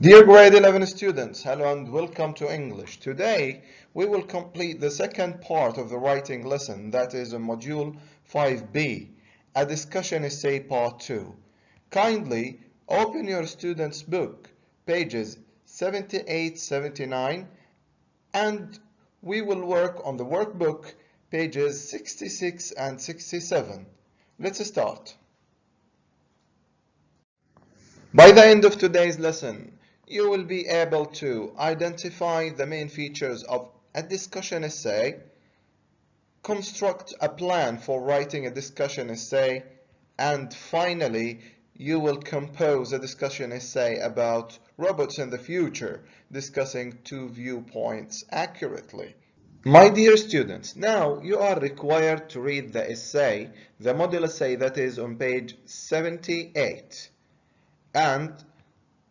Dear grade 11 students, hello and welcome to English. Today we will complete the second part of the writing lesson, that is in module 5b, a discussion essay part 2. Kindly open your student's book, pages 78-79, and we will work on the workbook, pages 66 and 67. Let's start. By the end of today's lesson, you will be able to identify the main features of a discussion essay, construct a plan for writing a discussion essay, and finally, you will compose a discussion essay about robots in the future, discussing two viewpoints accurately. My dear students, now you are required to read the essay, the model essay that is on page 78. And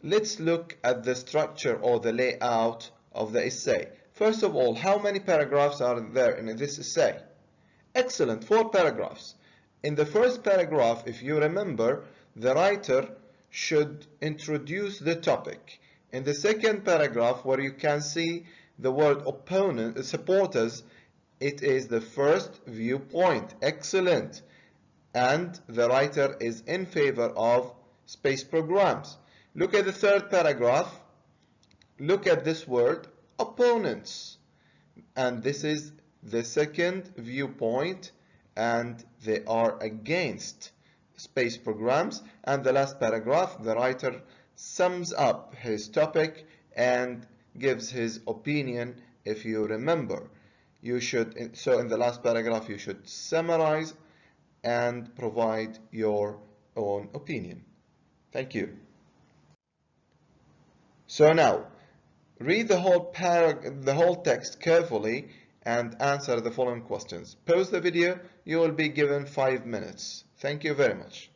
let's look at the structure or the layout of the essay. First of all, how many paragraphs are there in this essay? Excellent, 4 paragraphs. In the first paragraph, if you remember, the writer should introduce the topic. In the second paragraph, where you can see the word supporters, it is the first viewpoint. Excellent. And the writer is in favor of space programs. Look at the third paragraph. Look at this word, opponents. And this is the second viewpoint, and they are against space programs. And the last paragraph, the writer sums up his topic and gives his opinion. If you remember, so in the last paragraph you should summarize and provide your own opinion. Thank you. So now, read the whole text carefully and answer the following questions. Pause the video. You will be given 5 minutes. Thank you very much.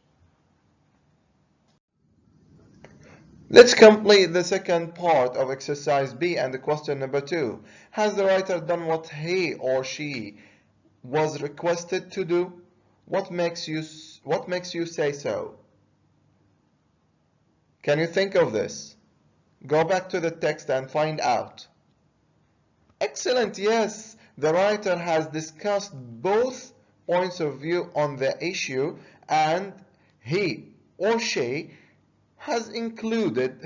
Let's complete the second part of exercise B and the question number 2. Has the writer done what he or she was requested to do? What makes you say so? Can you think of this? Go back to the text and find out. Excellent, yes. The writer has discussed both points of view on the issue, and he or she has included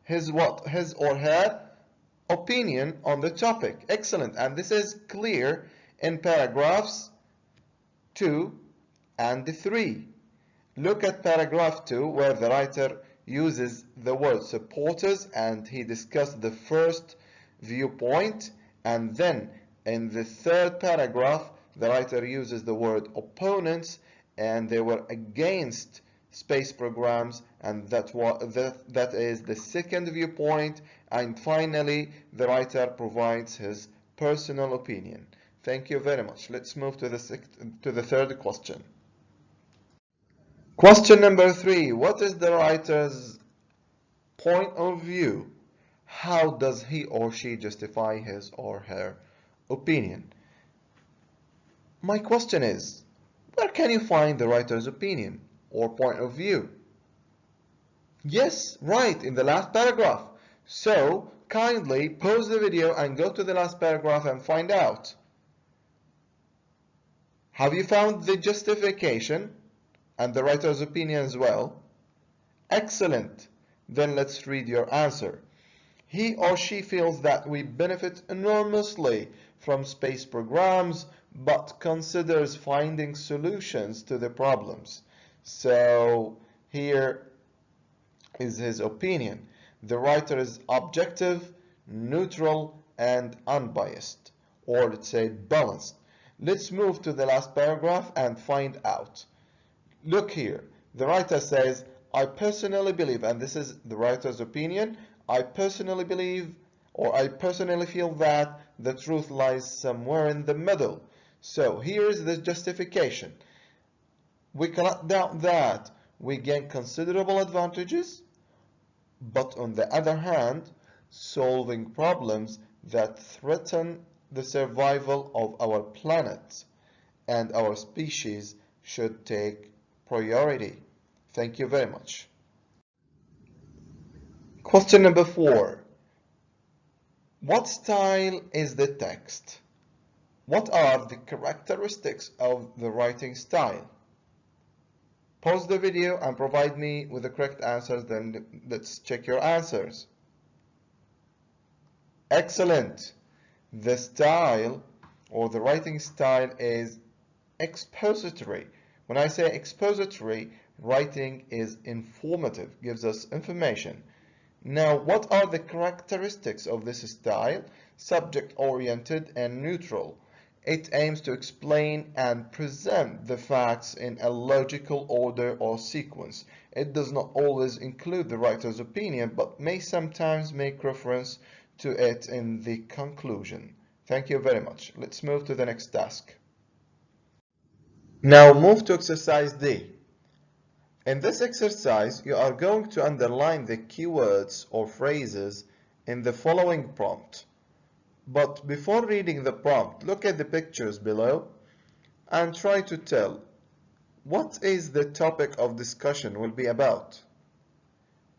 his or her opinion on the topic. Excellent, and this is clear in paragraphs 2 and 3. Look at paragraph 2, where the writer uses the word supporters and he discussed the first viewpoint, and then in the third paragraph the writer uses the word opponents and they were against space programs, and that is the second viewpoint, and finally the writer provides his personal opinion. Thank you very much. Let's move to the third question. Question number 3. What is the writer's point of view? How does he or she justify his or her opinion? My question is, where can you find the writer's opinion or point of view? Yes, right, in the last paragraph. So, kindly pause the video and go to the last paragraph and find out. Have you found the justification and the writer's opinion as well? Excellent. Then let's read your answer. He or she feels that we benefit enormously from space programs, but considers finding solutions to the problems. So here is his opinion. The writer is objective, neutral, and unbiased, or let's say balanced. Let's move to the last paragraph and find out. Look here, the writer says, I personally believe, and this is the writer's opinion, I personally believe, or I personally feel that the truth lies somewhere in the middle. So here is the justification. We cannot doubt that we gain considerable advantages, but on the other hand, solving problems that threaten the survival of our planet and our species should take priority. Thank you very much. Question number 4. What style is the text? What are the characteristics of the writing style? Pause the video and provide me with the correct answers, then let's check your answers. Excellent. The style or the writing style is expository. When I say expository, writing is informative, gives us information. Now, what are the characteristics of this style? Subject-oriented and neutral. It aims to explain and present the facts in a logical order or sequence. It does not always include the writer's opinion, but may sometimes make reference to it in the conclusion. Thank you very much. Let's move to the next task. Now move to exercise D. In this exercise, you are going to underline the keywords or phrases in the following prompt. But before reading the prompt, look at the pictures below and try to tell what is the topic of discussion will be about.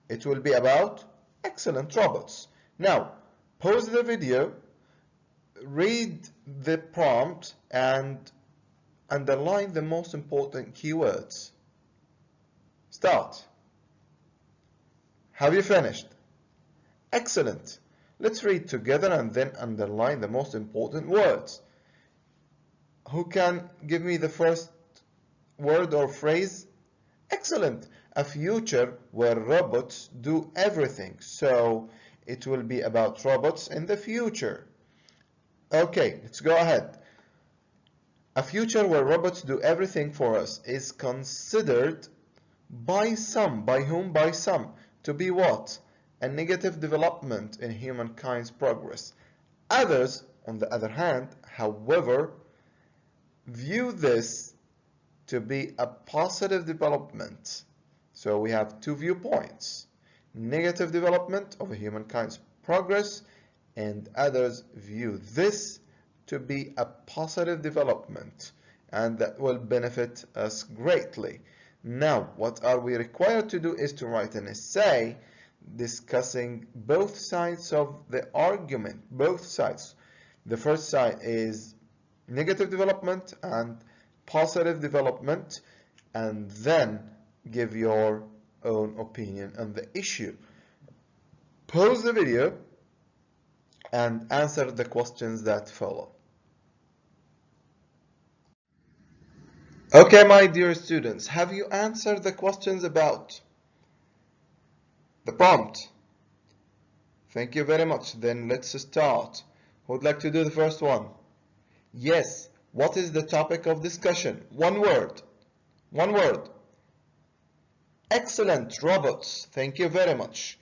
It will be about excellent robots. Now, pause the video, read the prompt and underline the most important keywords. Start. Have you finished? Excellent. Let's read together and then underline the most important words. Who can give me the first word or phrase? Excellent. A future where robots do everything. So it will be about robots in the future. Okay, let's go ahead. A future where robots do everything for us is considered by some, by whom? By some, to be what? A negative development in humankind's progress. Others, on the other hand, however, view this to be a positive development. So we have two viewpoints. Negative development of humankind's progress, and others view this to be a positive development, and that will benefit us greatly. Now, what are we required to do is to write an essay discussing both sides of the argument, both sides. The first side is negative development and positive development, and then give your own opinion on the issue. Pause the video and answer the questions that follow. Okay, my dear students, have you answered the questions about the prompt? Thank you very much. Then let's start. Who would like to do the first one? Yes. What is the topic of discussion? One word. One word. Excellent. Robots. Thank you very much.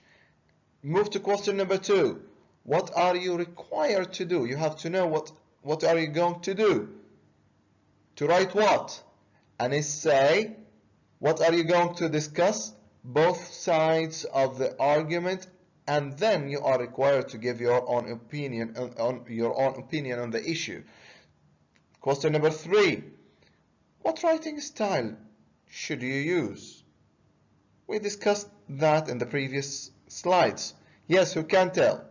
Move to question number 2. What are you required to do? You have to know what are you going to do? To write what? An essay. What are you going to discuss? Both sides of the argument, and then you are required to give your own opinion on the issue. Question number 3. What writing style should you use? We discussed that in the previous slides. Yes, who can tell?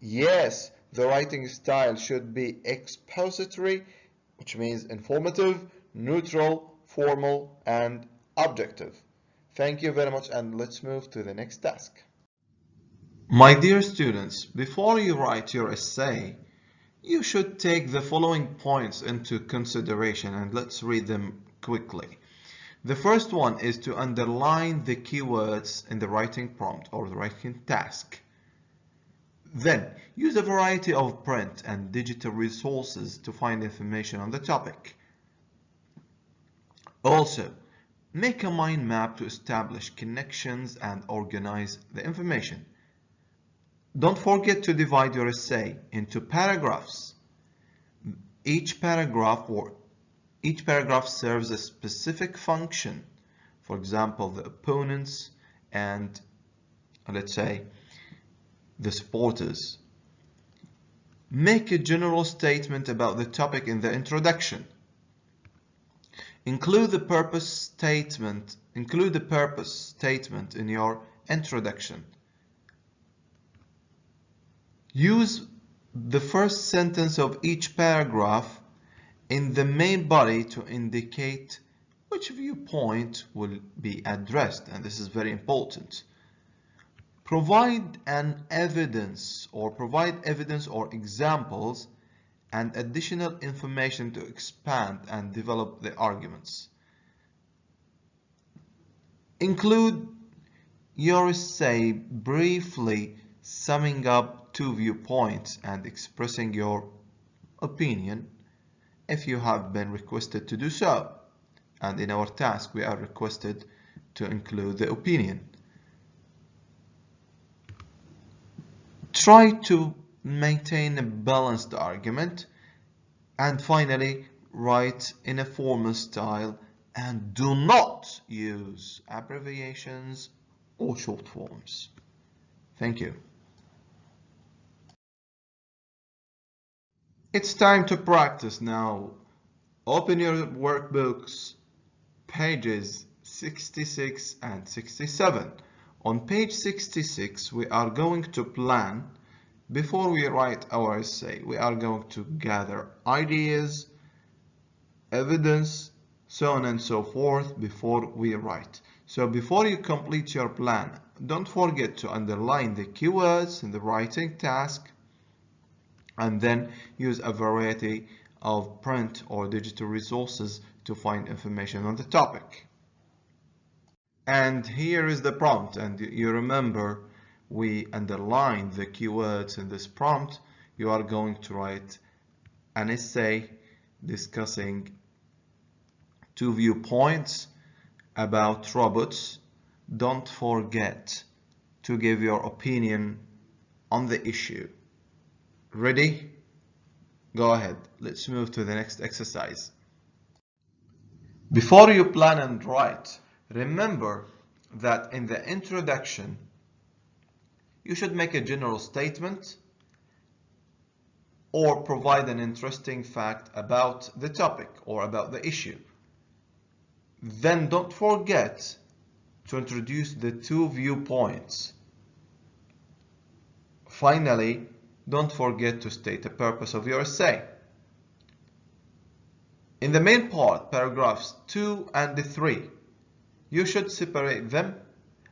Yes, the writing style should be expository, which means informative, neutral, formal, and objective. Thank you very much, and let's move to the next task. My dear students, before you write your essay, you should take the following points into consideration, and let's read them quickly. The first one is to underline the keywords in the writing prompt or the writing task. Then, use a variety of print and digital resources to find information on the topic. Also, make a mind map to establish connections and organize the information. Don't forget to divide your essay into paragraphs. Each paragraph serves a specific function. For example, the opponents and, let's say, the supporters. Make a general statement about the topic in the introduction. Include the purpose statement in your introduction. Use the first sentence of each paragraph in the main body to indicate which viewpoint will be addressed, and this is very important. Provide evidence or examples and additional information to expand and develop the arguments. Include your essay briefly summing up two viewpoints and expressing your opinion if you have been requested to do so. And in our task, we are requested to include the opinion. Try to maintain a balanced argument. And finally, write in a formal style and do not use abbreviations or short forms. Thank you. It's time to practice now. Open your workbooks, pages 66 and 67. On page 66, we are going to plan. Before we write our essay, we are going to gather ideas, evidence, so on and so forth before we write. So before you complete your plan, don't forget to underline the keywords in the writing task and then use a variety of print or digital resources to find information on the topic. And here is the prompt, and you remember we underline the keywords in this prompt. You are going to write an essay discussing two viewpoints about robots. Don't forget to give your opinion on the issue. Ready? Go ahead. Let's move to the next exercise. Before you plan and write, remember that in the introduction, you should make a general statement or provide an interesting fact about the topic or about the issue. Then don't forget to introduce the two viewpoints. Finally, don't forget to state the purpose of your essay. In the main part, paragraphs 2 and 3, you should separate them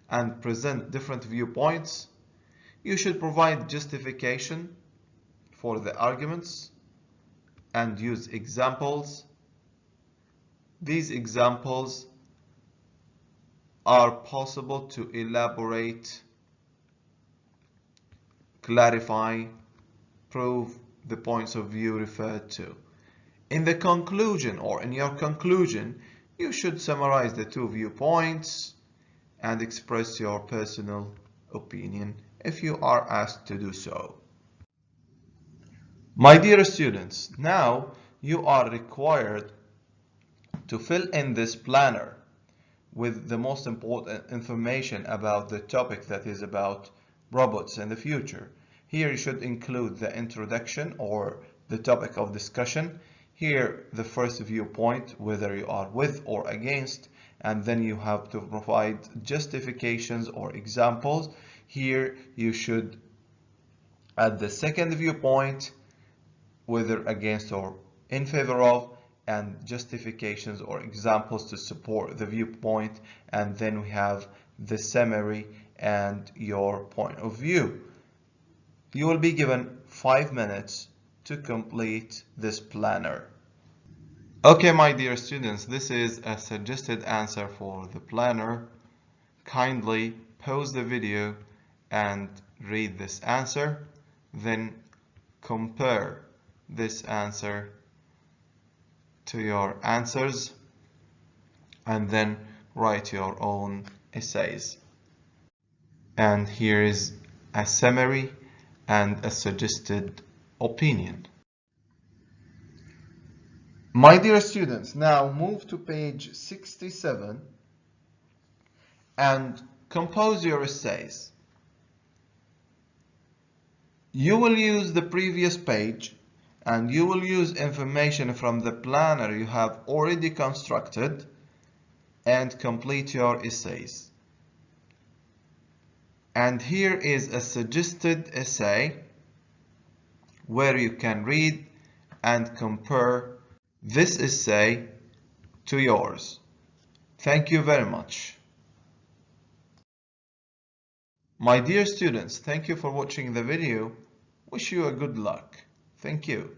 and present different viewpoints. You should provide justification for the arguments and use examples. These examples are possible to elaborate, clarify, prove the points of view referred to. In the conclusion or in your conclusion, you should summarize the two viewpoints and express your personal opinion if you are asked to do so. My dear students, now you are required to fill in this planner with the most important information about the topic that is about robots in the future. Here you should include the introduction or the topic of discussion. Here the first viewpoint, whether you are with or against, and then you have to provide justifications or examples. Here you should add the second viewpoint, whether against or in favor of, and justifications or examples to support the viewpoint, and then we have the summary and your point of view. You will be given 5 minutes to complete this planner. Okay, my dear students, this is a suggested answer for the planner. Kindly pause the video and read this answer, then compare this answer to your answers, and then write your own essays. And here is a summary and a suggested opinion. My dear students, now move to page 67 and compose your essays. You will use the previous page and you will use information from the planner you have already constructed and complete your essays. And here is a suggested essay where you can read and compare this essay to yours. Thank you very much. My dear students, thank you for watching the video. Wish you a good luck. Thank you.